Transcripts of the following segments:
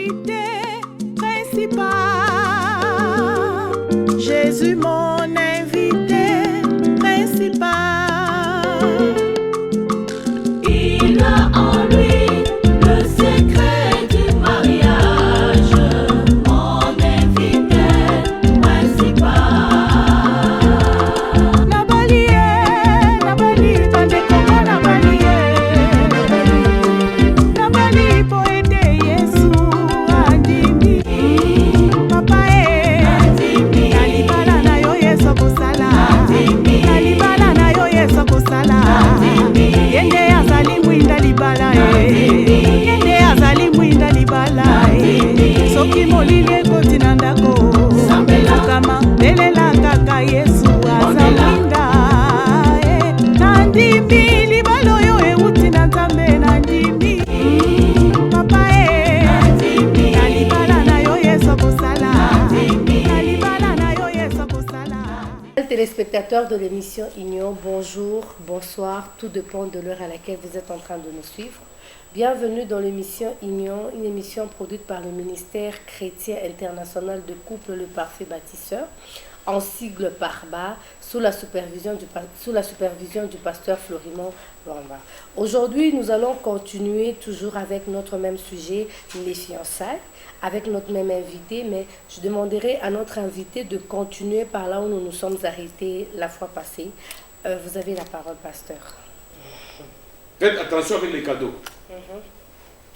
invité principal. Jésus, mon invité principal. Il a en lui le secret du mariage, mon invité principal. Nabali, bandeko nabali, nabali po ete Yesu andimi. Papa nalibala na yo Yesu kosala, nalibala na yo Yesu kosala. Yende azali mwinda libala, yende azali mwinda libala. Soki molili ekoti na ndako, kama belela kaka Yesu aza mwinda. Nandimi libala oyo euti na Nzambe nandimi. Papa nalibala na yo Yesu kosala, nalibala na yo Yesu kosala. Téléspectateurs de l'émission Union, bonjour, bonsoir, tout dépend de l'heure à laquelle vous êtes en train de nous suivre. Bienvenue dans l'émission Union, une émission produite par le ministère chrétien international de couple Le Parfait Bâtisseur, en sigle PARBA, sous la supervision du pasteur Florimond Lwamba. Aujourd'hui, nous allons continuer toujours avec notre même sujet, les fiançailles, avec notre même invité, mais je demanderai à notre invité de continuer par là où nous nous sommes arrêtés la fois passée. Vous avez la parole, pasteur. Faites attention avec les cadeaux.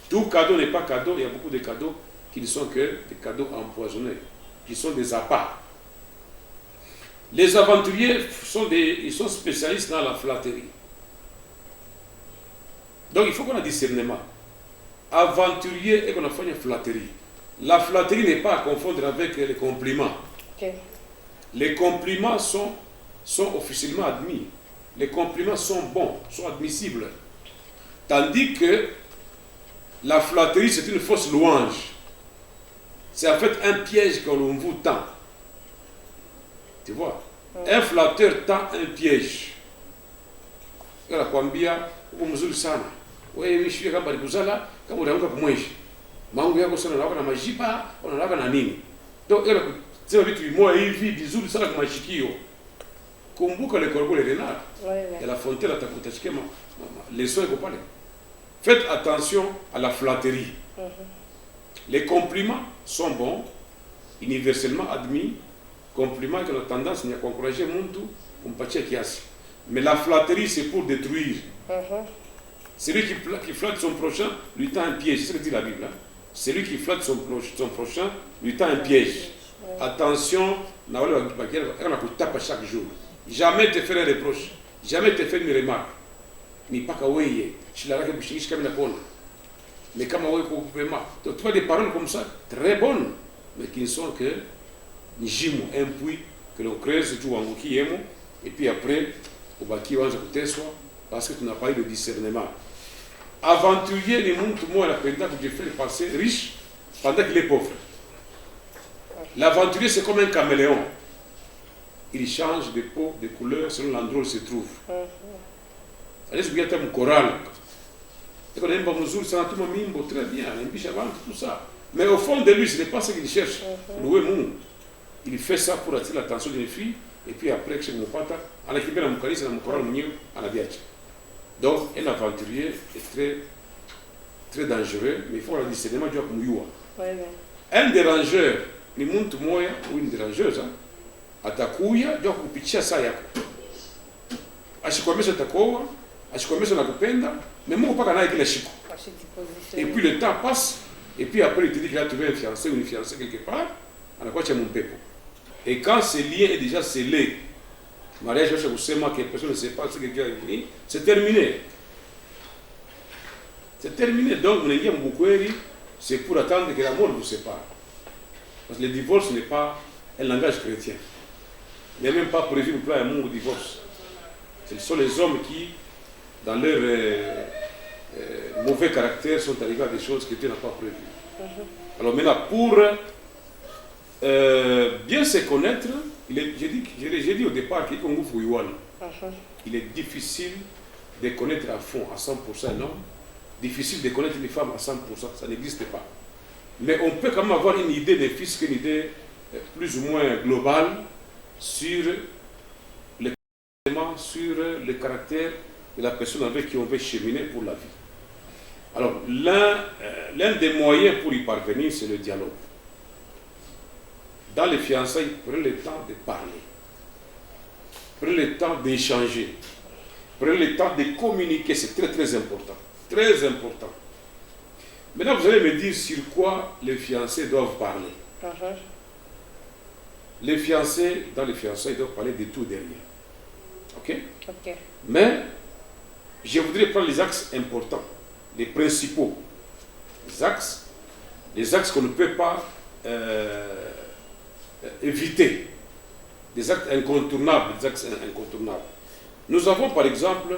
Tout cadeau n'est pas cadeau. Il y a beaucoup de cadeaux qui ne sont que des cadeaux empoisonnés, qui sont des appâts. Les aventuriers ils sont spécialistes dans la flatterie. Donc il faut qu'on ait discernement. Aventurier et qu'on a fait une flatterie. La flatterie n'est pas à confondre avec les compliments. Okay. Les compliments sont officiellement admis. Les compliments sont bons, sont admissibles. Tandis que la flatterie, c'est une fausse louange. C'est en fait un piège qu'on vous tend. Tu vois? Un flatteur tend un piège. Il anakuambia uko mzuri sana. Wewe mishie kama balikuzala kama unaanguka kumweshi. Mangu yako sana unalaka na majipa, unalaka na nini? Donc il sema vitu vimoja hivi vizuri sana kwa mashikio. Kumbuka le corbeau le renard. Et la fontaine atakutachikia les soins iko pale. Faites attention à la flatterie. Les compliments sont bons, universellement admis. Compliments qui ont tendance à encourager muntu kumpatia kiasi. Mais la flatterie, c'est pour détruire. Celui qui flatte son prochain lui tend un piège. C'est ce que dit la Bible. Hein? Celui qui flatte son prochain lui tend un piège. Attention, on a tape chaque jour. Jamais te faire un reproche. Jamais te faire une remarque. Ni pas kaweye. Mais comme donc tu vois des paroles comme ça, très bonnes, mais qui ne sont que un puits que l'on creuse tout en et puis après, au bâti on parce que tu n'as pas eu de discernement. Aventurier, les mondes, tout le monde a que Dieu fait passer riche pendant qu'il est pauvre. L'aventurier, c'est comme un caméléon. Il change de peau, de couleur selon l'endroit où il se trouve. C'est bien un choral. Et qu'on aime pas mesure, c'est un tout mimbo, très bien, un biche avant, tout ça. Mais au fond de lui, ce n'est pas ce qu'il cherche. Louer monde. Il fait ça pour attirer l'attention d'une fille, et puis après, chez mon pata, on a équipé la moukalise, la moukoral, on a diache. Donc, un aventurier est très, très dangereux, mais il faut la discernement du Mouyoua. Un dérangeur, ni muntu moya, ou une dérangeuse, atakuya, du kupitia saa yako. Ashikwamesha takoa, ashikwamesha nakupenda, mais Mungu paka naye kila siku. Et puis le temps passe, et puis après il te dit qu'il a trouvé un fiancé ou une fiancée quelque part, on a quoi chez mon pepo. Et quand ce lien est déjà scellé, mariage, je vous sais que personne ne sait pas ce que Dieu a dit, c'est terminé. C'est terminé. Donc, c'est pour attendre que la mort vous sépare. Parce que le divorce n'est pas un langage chrétien. Il n'y a même pas prévu un plan amour au divorce. Ce sont les hommes qui, dans leur mauvais caractère, sont arrivés à des choses que Dieu n'a pas prévues. Alors maintenant, pour bien se connaître, j'ai dit au départ qu'il est difficile de connaître à fond, à 100% un homme, difficile de connaître les femmes à 100%, ça n'existe pas. Mais on peut quand même avoir une idée des fiscs, une idée plus ou moins globale sur le caractère de la personne avec qui on veut cheminer pour la vie. Alors, l'un des moyens pour y parvenir, c'est le dialogue. Dans les fiançailles, prenez le temps de parler. Prenez le temps d'échanger. Prenez le temps de communiquer, c'est très très important. Très important. Maintenant, vous allez me dire sur quoi les fiancés doivent parler. Les fiancés, dans les fiançailles, doivent parler de tout derrière. Ok? Ok. Mais, je voudrais prendre les axes importants, les principaux. Les axes qu'on ne peut pas éviter. Des actes incontournables, Nous avons par exemple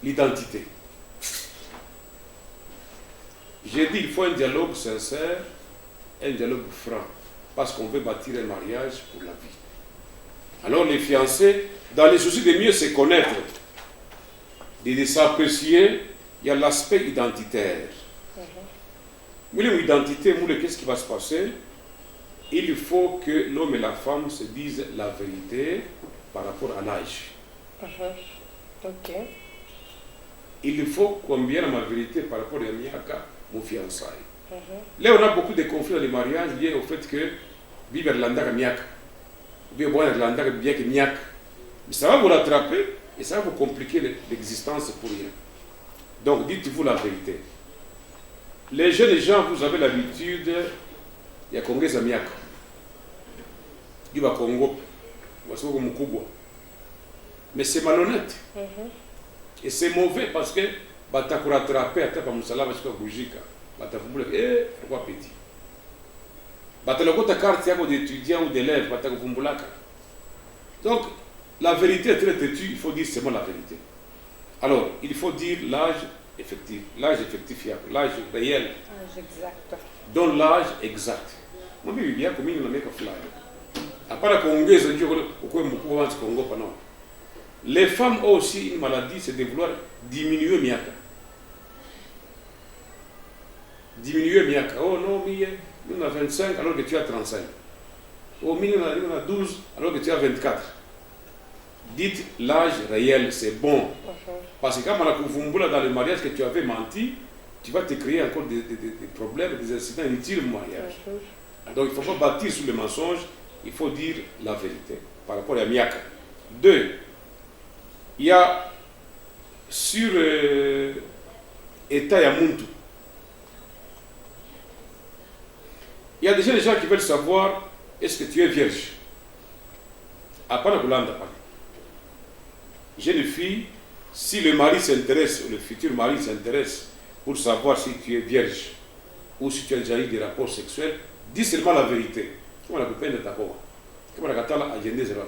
l'identité. J'ai dit qu'il faut un dialogue sincère, un dialogue franc, parce qu'on veut bâtir un mariage pour la vie. Alors les fiancés, dans les soucis de mieux se connaître, de s'apprécier, il y a l'aspect identitaire. L'identité, qu'est-ce qui va se passer? Il faut que l'homme et la femme se disent la vérité par rapport à l'âge. Ok. Il faut combien ma vérité par rapport à Miaka, mon fiançailles. Là, on a beaucoup de conflits dans les mariages liés au fait que vivre l'Irlanda Miaka, ou bien boire l'Irlanda bien que Miaka. Mais ça va vous rattraper et ça va vous compliquer l'existence pour rien. Donc, dites-vous la vérité. Les jeunes gens, vous avez l'habitude. Il y a Congrès à Miaka. Il va Congo. Mais c'est malhonnête. Et c'est mauvais parce que bata rattraper à tapa musala bashika bujika. Bata fumule pourquoi petit. Bata loko ta carte yako d'étudiant ou d'élève bata kufumbulaka. Donc la vérité est très têtue, il faut dire seulement la vérité. Alors, il faut dire l'âge effectif, l'âge réel. L'âge exact. Dans l'âge exact. Moi, je bien comme il n'a pas fait. À part la Congo, les femmes ont aussi une maladie, c'est de vouloir diminuer Miaka. Diminuer Miaka. Oh non, on a 25 alors que tu as 35. Oh, on a 12 alors que tu as 24. Dites l'âge réel, c'est bon. Parce que quand on a confondu dans le mariage que tu avais menti, tu vas te créer encore des problèmes, des incidents inutiles au mariage. Donc il ne faut pas bâtir sur le mensonge, il faut dire la vérité par rapport à Miaka. 2. Il y a sur État Yamuntu. Il y a déjà des gens qui veulent savoir est-ce que tu es vierge. À part la Goulanda. Jeune fille, si le mari s'intéresse, le futur mari s'intéresse pour savoir si tu es vierge ou si tu as déjà eu des rapports sexuels, dis seulement la vérité. Comment la coupée de ta voix? Comment la catala a gêné zéro?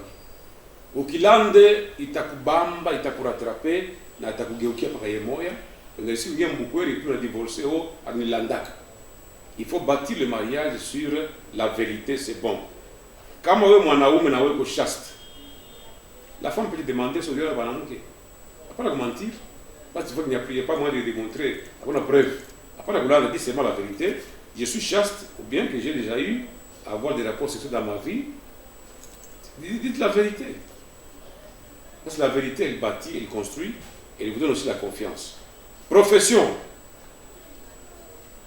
Au Kilande, il t'a coupé, il t'a rattrapé, il t'a coupé par les moyens. Donc si vous avez beaucoup et puis divorcé au Anilandak. Il faut bâtir le mariage sur la vérité, c'est bon. Quand on veut mon chaste, la femme peut te demander son Dieu à Banamouké. Après la mentir, parce qu'il n'y a pas moyen de démontrer, après la preuve. Après la vouloir dire seulement la vérité, je suis chaste, ou bien que j'ai déjà eu à avoir des rapports sexuels dans ma vie. Dites la vérité. Parce que la vérité, elle bâtit, elle construit, et elle vous donne aussi la confiance. Profession.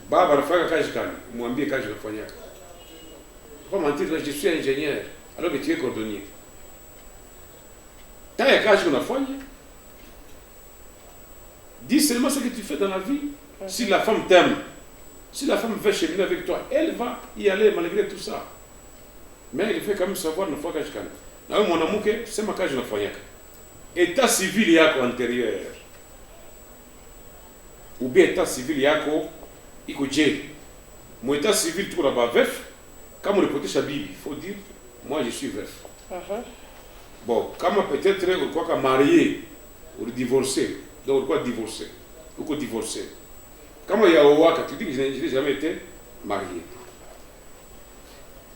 Baba Fraka Kajikani, Mwambie Kajikani. Pas mentir, je suis ingénieur, alors que tu es cordonnier. T'as un cas qu'on a foigné. Dis seulement ce que tu fais dans la vie. Si la femme t'aime, si la femme veut cheminer avec toi, elle va y aller malgré tout ça. Mais il faut quand même savoir ne fois Kajikani. Là, mon amour, c'est ma cage de foigné. État civil yako antérieur. Ou bien état civil yako. Mon état civil, tout là-bas, veuf, quand on le protège à Bible, il faut dire, moi je suis veuf. Bon, quand on peut-être quoi marié ou divorcé, donc quoi divorcer, ou quoi divorcer. Quand il y a Ouaka, tu dis que je n'ai jamais été marié.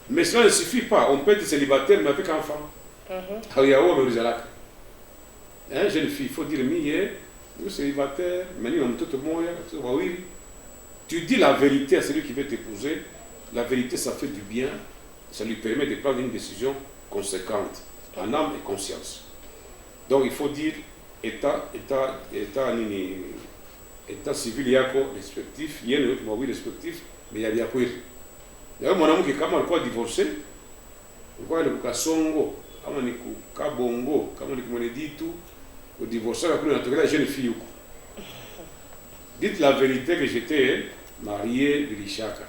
Mais cela ne suffit pas, on peut être célibataire mais avec enfant. Il y a Ouaka, mais jeune fille, il faut dire, nous célibataire, mais nous sommes tout le monde, Tu dis la vérité à celui qui veut t'épouser. La vérité, ça fait du bien. Ça lui permet de prendre une décision conséquente, en âme et conscience. Donc il faut dire état civil yako respectif, yenu mawi respectif, mais il y a kweli. Leo mwanamke kama alikuwa divorcé, alikuwa ni kukasongo, kama ni kukabongo, kama ni kumweneditu, au divorcé la kule natokea jeune fille huko. Dites la vérité que j'étais marié bilishaka.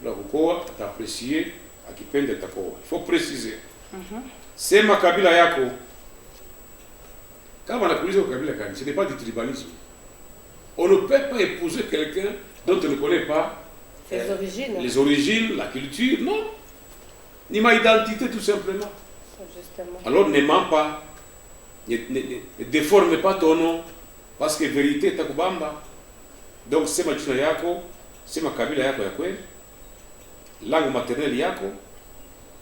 La kukoa ataapprécier akipenda takoa. Il faut préciser. Sema kabila yako. Quand on a posé au kabila kani, ce n'est pas du tribalisme. On ne peut pas épouser quelqu'un dont on ne connaît pas les origines, la culture, non. Ni ma identité tout simplement. Justement. Alors ne mens pas. Ne déforme pas ton nom. Parce que vérité est takubamba. Donc sema jina yako, sema kabila yako ya kweli, langue maternelle yako.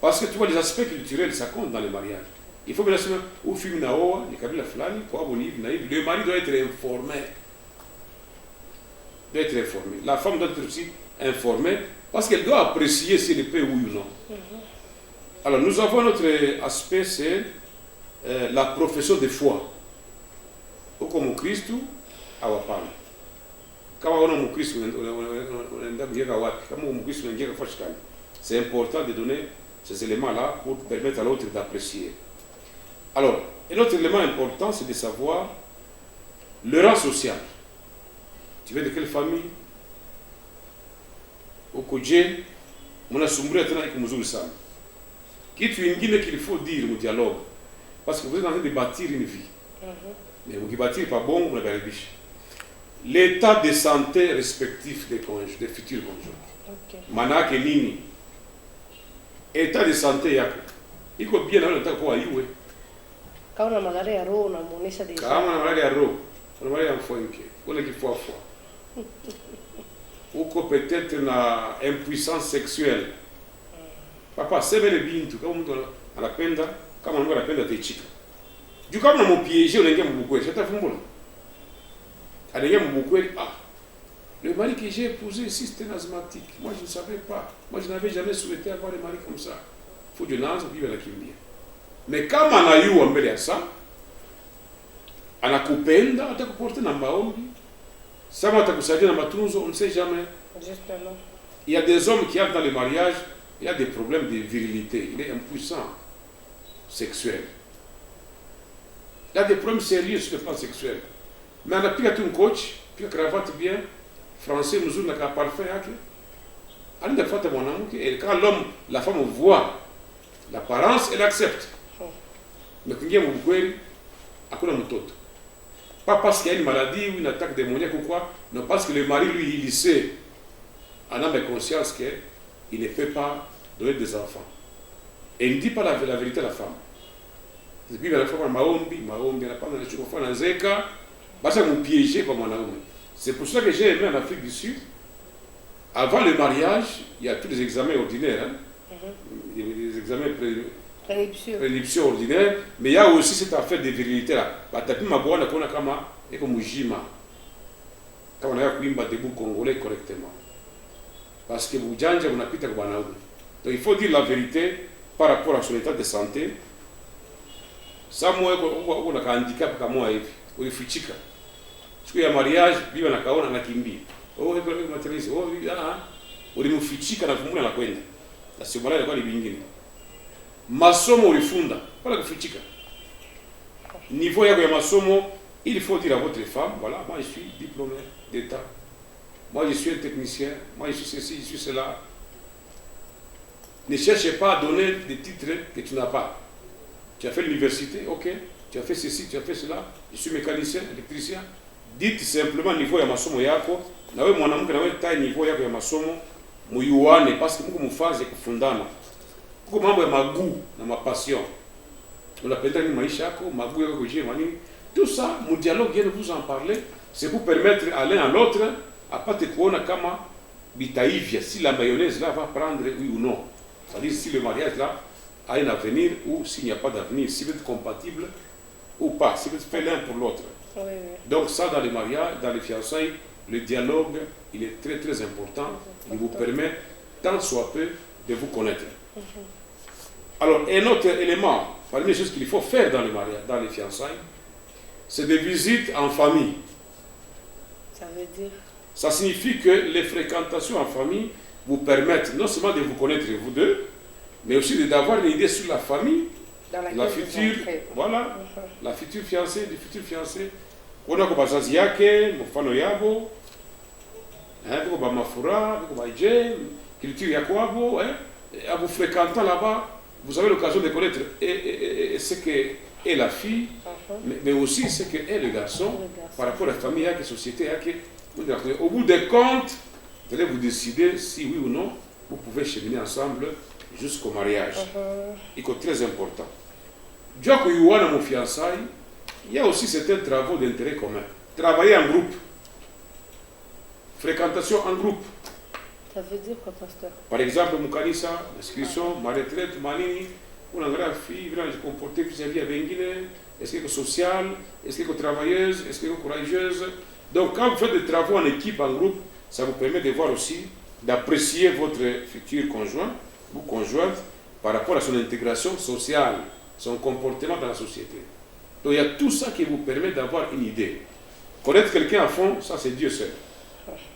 Parce que tu vois les aspects culturels, ça compte dans le mariage. Il faut que la semaine où film naoa, ni kabila flani, kwa boni, naïf, le mari doit être informé. Doit être informé. La femme doit être aussi informée parce qu'elle doit apprécier si elle peut oui ou non. Alors nous avons notre aspect, c'est la profession de foi. Comme Christ, awapana. Kama wana mkristo unaenda kujenga wapi? Kama mkristo unajenga kwa shikani. C'est important de donner ces éléments-là pour permettre à l'autre d'apprécier. Alors, un autre élément important, c'est de savoir le rang social. Tu viens de quelle famille? Okoje, mnasumbulia tena iko mzuri sana. Kitu kingine qu'il faut dire au dialogue, parce que vous êtes en train de bâtir une vie. Mais vous qui bâtir pas bon, vous l'avez riche. L'état de santé respectif des conjoints, des futurs conjoints. Okay. Manake nini? État de santé yako. Iko bien na unataka kuwa iwe. Kama una malaria ya roho unamuonesha deja. Kama una malaria ya roho, una malaria ya mfonke, una kifuafua. Uko peut-être na impuissance sexuelle. Papa, sebele bintu kama mtu anapenda, kama mtu anapenda techika. Du kama unamupiéger unaingia mbukweli, sitafumbula. Anaingia mbukweli, le mari que j'ai épousé ici c'était un asthmatique. Moi je ne savais pas. Moi je n'avais jamais souhaité avoir un mari comme ça. Faut de nazo bibi anakimbia. Mais kama anayua mbele ya saa, anakupenda, atakuporter na maombi. Sama atakusaidia na matunzo, on ne sait jamais. Justement. Il y a des hommes qui entrent dans le mariage, il y a des problèmes de virilité, il est impuissant sexuel. Il y a des problèmes sérieux sur le plan sexuel. Mais on a pris un coach, puis une cravate bien, français, nous avons un parfait. Et quand l'homme, la femme voit l'apparence, elle accepte. Mais quand il y a un bouquet, pas parce qu'il y a une maladie ou une attaque démoniaque ou quoi, non parce que le mari, lui, il sait, en âme et conscience, qu'il ne peut pas donner des enfants. Et il ne dit pas la vérité à la femme. Et puis, la femme, maombi, elle n'a pas de choses, elle n'a zeka, basa nous piéger comme on a. C'est pour ça que j'ai aimé en Afrique du Sud. Avant le mariage, il y a tous les examens ordinaires, hein? Les examens préliminaires ordinaires, mais il y a aussi cette affaire de virilité là. Batapi mabwana kona kama eko mujima. Kama na kuimba debout congolais correctement. Parce que bujanja unapita kwa wanaume. Donc il faut dire la vérité par rapport à son état de santé. Ça moi on a un handicap kama moi hivi. Ulifichika. Siku ya mariage bibi anakaona anakimbia. Oh iko maternity. Oh ulimfichika na kumula na kwenda. Na sio malaya kwa libingine. Masomo ulifunda, pas kufichika. Niveau yako ya masomo, il faut dire à votre femme, voilà, moi je suis diplômé d'État. Moi je suis un technicien, moi je suis ceci, je suis cela. Ne cherchez pas à donner des titres que tu n'as pas. Tu as fait l'université, ok. Tu as fait ceci, tu as fait cela. Je suis mécanicien, électricien. Dites simplement niveau ya masomo yako. Na wewe mwanamke na wewe tai niveau yako ya masomo muyuane parce que mko mfaze kufundana. Kuko mambo ya maguu na mapassion. Unapenda ni maisha yako, maguu yako kujie manini. Tout ça, mon dialogue vient de vous en parler, c'est pour permettre à l'un à l'autre à pas te kuona kama bitaivia si la mayonnaise là va prendre oui ou non. C'est-à-dire si le mariage là a un avenir ou s'il n'y a pas d'avenir, si vous êtes compatible ou pas, si vous êtes fait l'un pour l'autre. Oui. Donc ça dans les mariages, dans les fiançailles, le dialogue, il est très très important. Il vous permet, tant soit peu, de vous connaître. Alors, un autre élément, parmi les choses qu'il faut faire dans les mariages, dans les fiançailles, c'est des visites en famille. Ça veut dire Ça signifie que les fréquentations en famille vous permettent non seulement de vous connaître vous deux, mais aussi d'avoir une idée sur la famille, dans la laquelle future, vous entrez. voilà, la future fiancée, du futur fiancé. On a comme bazazi yake, mfano yabo, comme bamafura, comme baije, culture yakwabo, en vous fréquentant là-bas, vous avez l'occasion de connaître ce que est la fille, mais aussi ce que est le garçon, par rapport à la famille, à la société. Au bout des comptes, vous allez vous décider si oui ou non, vous pouvez cheminer ensemble jusqu'au mariage. C'est très important. Dieu que vous avez mon fiançailles, il y a aussi certains travaux d'intérêt commun. Travailler en groupe. Fréquentation en groupe. Ça veut dire quoi, pasteur? Par exemple, Moukanissa, inscription, ma retraite, Manini, une grande fille, je comporter vis-à-vis avec Guinée, est-ce qu'elle est sociale, est-ce qu'elle est travailleuse, est-ce qu'elle est courageuse. Donc, quand vous faites des travaux en équipe, en groupe, ça vous permet de voir aussi, d'apprécier votre futur conjoint ou conjointe par rapport à son intégration sociale, son comportement dans la société. Donc, il y a tout ça qui vous permet d'avoir une idée. Connaître quelqu'un à fond, ça c'est Dieu seul.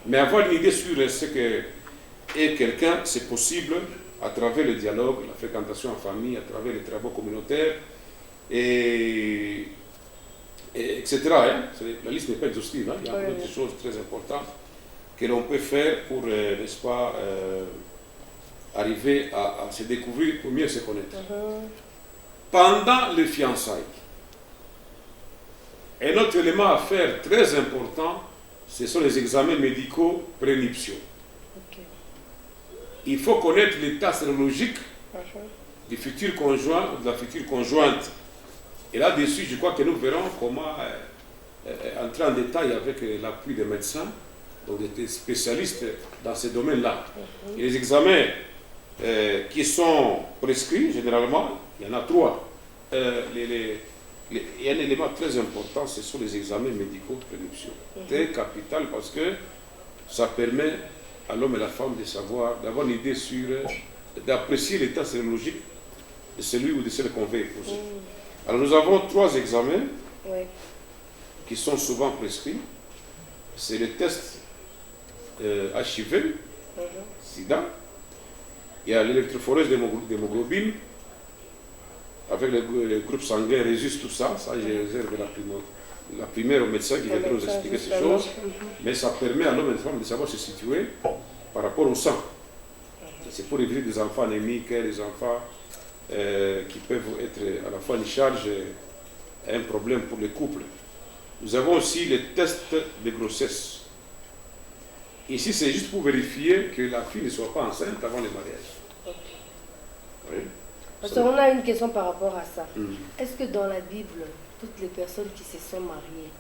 Mais avoir une idée sur ce que est quelqu'un, c'est possible à travers le dialogue, la fréquentation en famille, à travers les travaux communautaires, etc. Hein. La liste n'est pas exhaustive, hein. Il y a d'autres choses très importantes que l'on peut faire pour, n'est-ce pas, arriver à se découvrir, pour mieux se connaître. Pendant les fiançailles, un autre élément à faire très important, ce sont les examens médicaux prénuptiaux. Il faut connaître l'état sérologique du futur conjoint ou de la future conjointe. Et là-dessus, je crois que nous verrons comment entrer en détail avec l'appui des médecins, donc des spécialistes dans ces domaines-là. Et les examens qui sont prescrits, généralement, il y en a 3. Il y a un élément très important, ce sont les examens médicaux prénuptiaux. Très capital parce que ça permet à l'homme et la femme de savoir, d'avoir une idée sur, d'apprécier l'état sérologique de celui ou de celle qu'on veut épouser. Alors nous avons 3 examens qui sont souvent prescrits. C'est le test HIV, SIDA. Il y a l'électrophorèse d'hémoglobine, avec le groupe sanguin résiste tout ça. Ça, je réserve la primaire au médecin qui viendra nous expliquer ces choses. Mais ça permet à l'homme et à la femme de savoir se situer par rapport au sang. C'est pour éviter des enfants anémiques, des enfants qui peuvent être à la fois une charge et un problème pour les couples. Nous avons aussi les tests de grossesse. Ici, c'est juste pour vérifier que la fille ne soit pas enceinte avant le mariage. Oui. Parce qu'on a une question par rapport à ça. Est-ce que dans la Bible, toutes les personnes qui se sont mariées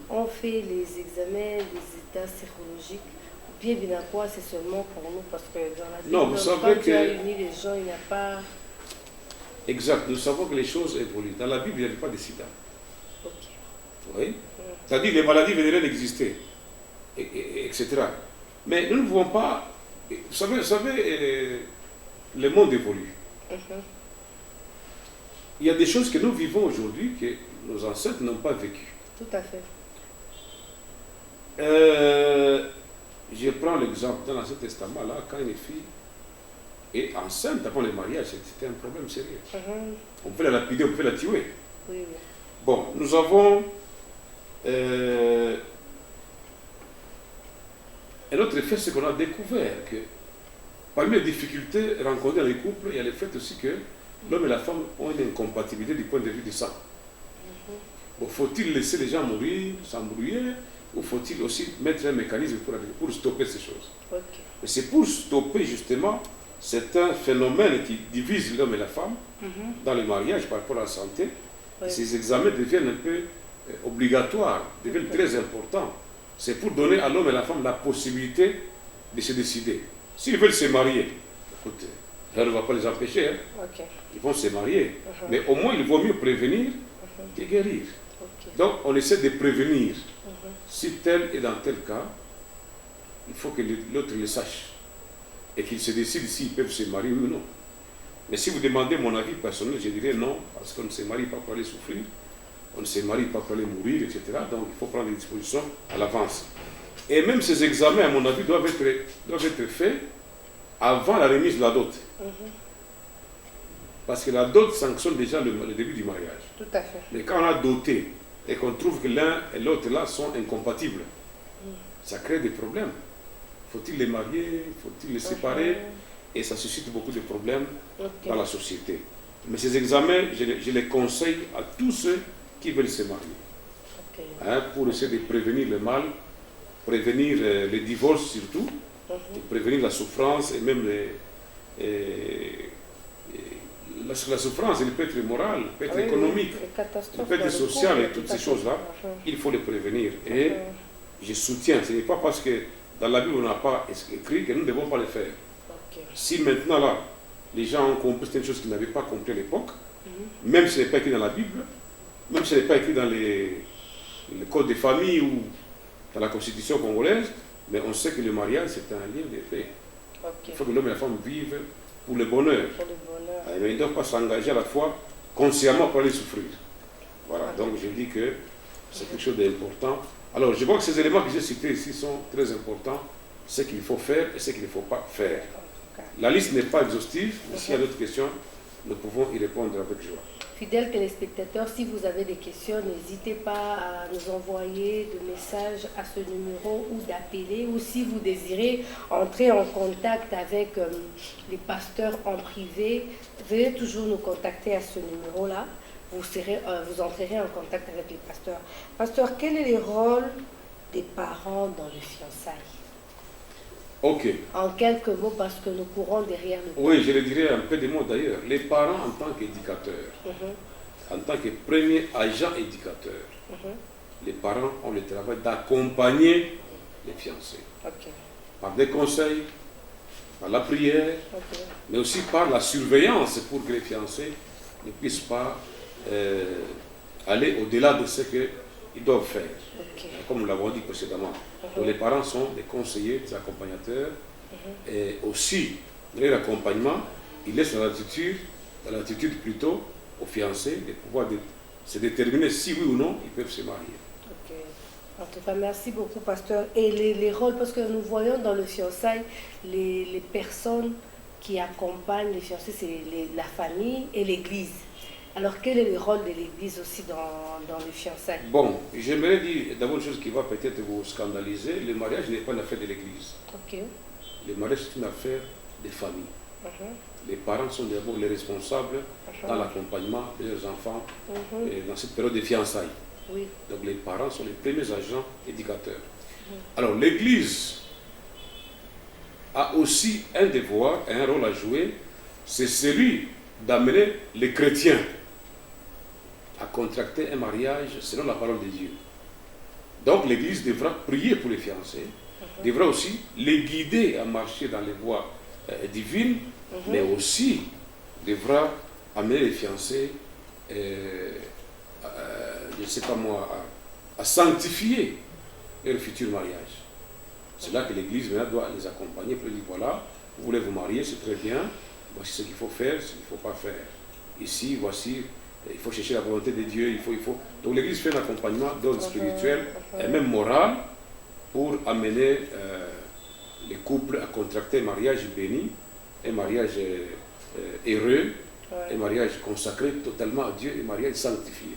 ont fait les examens, les états sérologiques, ou bien quoi, c'est seulement pour nous? Parce que dans la Bible, non, vous savez quand tu as uni les gens, il n'y a pas... Exact, nous savons que les choses évoluent. Dans la Bible, il n'y avait pas de sida. Oui. C'est-à-dire que les maladies vénériennes existaient, etc. Mais nous ne pouvons pas... Vous savez, le monde évolue. Il y a des choses que nous vivons aujourd'hui que nos ancêtres n'ont pas vécues. Tout à fait. Je prends l'exemple dans l'Ancien Testament, là, quand une fille est enceinte avant le mariage, c'était un problème sérieux. On peut la lapider, on peut la tuer. Oui. Bon, nous avons un autre effet, c'est qu'on a découvert que parmi les difficultés rencontrées dans les couples, il y a le fait aussi que l'homme et la femme ont une incompatibilité du point de vue du sang. Bon, faut-il laisser les gens mourir, s'embrouiller, ou faut-il aussi mettre un mécanisme pour stopper ces choses? Mais c'est pour stopper justement certains phénomènes qui divisent l'homme et la femme dans le mariage par rapport à la santé. Et ces examens deviennent un peu obligatoires, deviennent très importants. C'est pour donner à l'homme et à la femme la possibilité de se décider. S'ils veulent se marier, écoutez, ça ne va pas les empêcher. Hein. Ils vont se marier. Mais au moins, il vaut mieux prévenir que guérir. Donc, on essaie de prévenir. Si tel et dans tel cas, il faut que l'autre le sache et qu'il se décide s'ils peuvent se marier ou non. Mais si vous demandez mon avis personnel, je dirais non, parce qu'on ne se marie pas pour aller souffrir, on ne se marie pas pour aller mourir, etc. Donc il faut prendre des dispositions à l'avance. Et même ces examens, à mon avis, doivent être faits avant la remise de la dot. Parce que la dot sanctionne déjà le début du mariage. Tout à fait. Mais quand on a doté et qu'on trouve que l'un et l'autre là sont incompatibles, ça crée des problèmes. Faut-il les marier? Faut-il les séparer? Et ça suscite beaucoup de problèmes dans la société. Mais ces examens, je les conseille à tous ceux qui veulent se marier. Hein, pour essayer de prévenir le mal, prévenir les divorces surtout, et prévenir la souffrance et même la souffrance, elle peut être morale, elle peut être économique, elle peut être sociale et toutes ces choses-là, il faut les prévenir. Et je soutiens, ce n'est pas parce que dans la Bible on n'a pas écrit que nous ne devons pas le faire. Si maintenant là, les gens ont compris certaines choses qu'ils n'avaient pas compris à l'époque, même si ce n'est pas écrit dans la Bible, même si ce n'est pas écrit dans le code des familles ou dans la constitution congolaise, mais on sait que le mariage c'est un lien de paix. Il faut que l'homme et la femme vivent pour le bonheur. Mais ils ne doivent pas s'engager à la fois consciemment pour aller souffrir. Voilà, donc je dis que c'est quelque chose d'important. Alors je vois que ces éléments que j'ai cités ici sont très importants, ce qu'il faut faire et ce qu'il ne faut pas faire. La liste n'est pas exhaustive, mais s'il y a d'autres questions, nous pouvons y répondre avec joie. Fidèles téléspectateurs, si vous avez des questions, n'hésitez pas à nous envoyer des messages à ce numéro ou d'appeler. Ou si vous désirez entrer en contact avec les pasteurs en privé, veuillez toujours nous contacter à ce numéro-là. Vous entrerez en contact avec les pasteurs. Pasteur, quel est le rôle des parents dans les fiançailles? Ok. En quelques mots, parce que nous courons derrière le temps. Oui, je le dirais un peu de mots d'ailleurs. Les parents en tant qu'éducateurs, en tant que premier agent éducateur, les parents ont le travail d'accompagner les fiancés. Par des conseils, par la prière, mais aussi par la surveillance pour que les fiancés ne puissent pas aller au-delà de ce qu'ils doivent faire. Comme nous l'avons dit précédemment. Donc les parents sont des conseillers, des accompagnateurs, et aussi, dans leur accompagnement, ils laissent l'attitude plutôt aux fiancés de pouvoir se déterminer si oui ou non ils peuvent se marier. En tout cas, merci beaucoup, pasteur. Et les rôles, parce que nous voyons dans le fiançailles, les personnes qui accompagnent les fiancés, c'est la famille et l'église. Alors, quel est le rôle de l'église aussi dans les fiançailles? Bon, j'aimerais dire d'abord une chose qui va peut-être vous scandaliser. Le mariage n'est pas une affaire de l'église. Le mariage, c'est une affaire des familles. Les parents sont d'abord les responsables dans l'accompagnement de leurs enfants dans cette période de fiançailles. Donc, les parents sont les premiers agents éducateurs. Alors, l'église a aussi un devoir, un rôle à jouer, c'est celui d'amener les chrétiens à contracter un mariage selon la parole de Dieu. Donc l'Église devra prier pour les fiancés, devra aussi les guider à marcher dans les voies divines, mais aussi devra amener les fiancés, je ne sais pas moi, à sanctifier leur futur mariage. C'est là que l'Église maintenant doit les accompagner pour dire voilà, vous voulez vous marier, c'est très bien, voici ce qu'il faut faire, ce qu'il ne faut pas faire. Ici, voici, il faut chercher la volonté de Dieu, il faut... Donc l'Église fait un accompagnement d'ordre spirituel et même moral pour amener les couples à contracter un mariage béni, un mariage heureux, un mariage consacré totalement à Dieu, un mariage sanctifié.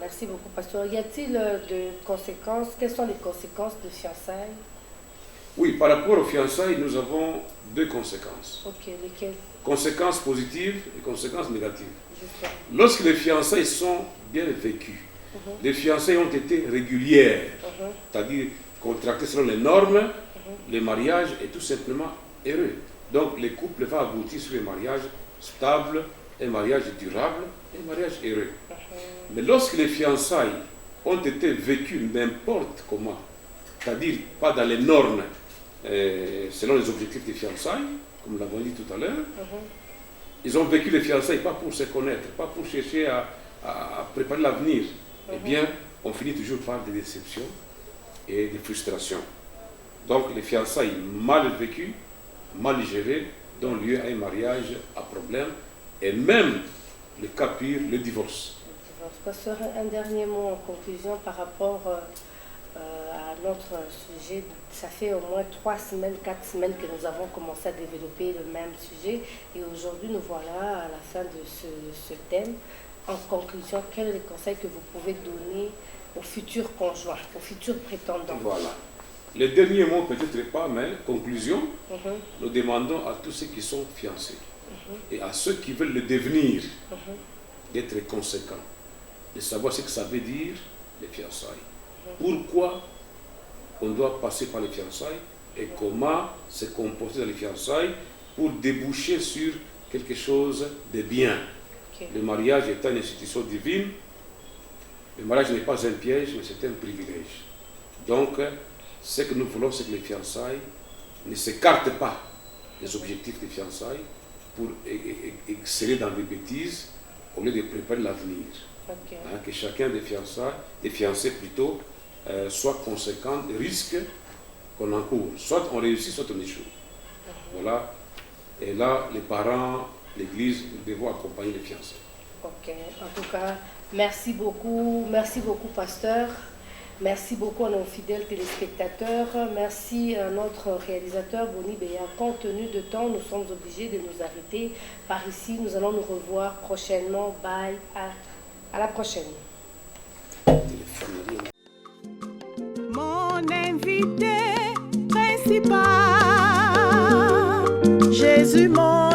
Merci beaucoup, pasteur. Y a-t-il de conséquences? Quelles sont les conséquences de fiançailles? Oui, par rapport aux fiançailles, nous avons deux conséquences. Lesquelles? Conséquences positives et conséquences négatives. Lorsque les fiançailles sont bien vécues, les fiançailles ont été régulières, c'est-à-dire contractées selon les normes, le mariage est tout simplement heureux. Donc, les couples vont aboutir sur un mariage stable, un mariage durable, un mariage heureux. Mais lorsque les fiançailles ont été vécues n'importe comment, c'est-à-dire pas dans les normes, selon les objectifs des fiançailles, comme nous l'avons dit tout à l'heure, ils ont vécu les fiançailles pas pour se connaître, pas pour chercher à préparer l'avenir. Eh bien, on finit toujours par des déceptions et des frustrations. Donc les fiançailles mal vécues, mal gérées, donnent lieu à un mariage à problème et même le cas pire, le divorce. Pasteur, un dernier mot en conclusion par rapport à notre sujet. Ça fait au moins 3 semaines, 4 semaines que nous avons commencé à développer le même sujet et aujourd'hui nous voilà à la fin de ce thème. En conclusion, quel est le conseil que vous pouvez donner aux futurs conjoints, aux futurs prétendants? Voilà. Le dernier mot peut-être pas, mais conclusion, nous demandons à tous ceux qui sont fiancés et à ceux qui veulent le devenir d'être conséquents, de savoir ce que ça veut dire les fiançailles. Pourquoi on doit passer par les fiançailles et comment se comporter dans les fiançailles pour déboucher sur quelque chose de bien. Le mariage est une institution divine. Le mariage n'est pas un piège, mais c'est un privilège. Donc, ce que nous voulons, c'est que les fiançailles ne s'écartent pas des objectifs des fiançailles pour exceller dans des bêtises au lieu de préparer l'avenir. Que chacun des fiancés plutôt, soit conséquent des risques qu'on encourt. Soit on réussit, soit on échoue. Voilà. Et là, les parents, l'Église, nous devons accompagner les fiancés. Ok. En tout cas, merci beaucoup, pasteur. Merci beaucoup à nos fidèles téléspectateurs. Merci à notre réalisateur Boni Béa. Compte tenu de temps, nous sommes obligés de nous arrêter par ici. Nous allons nous revoir prochainement. Bye. À la prochaine. Mon invité principal, Jésus mon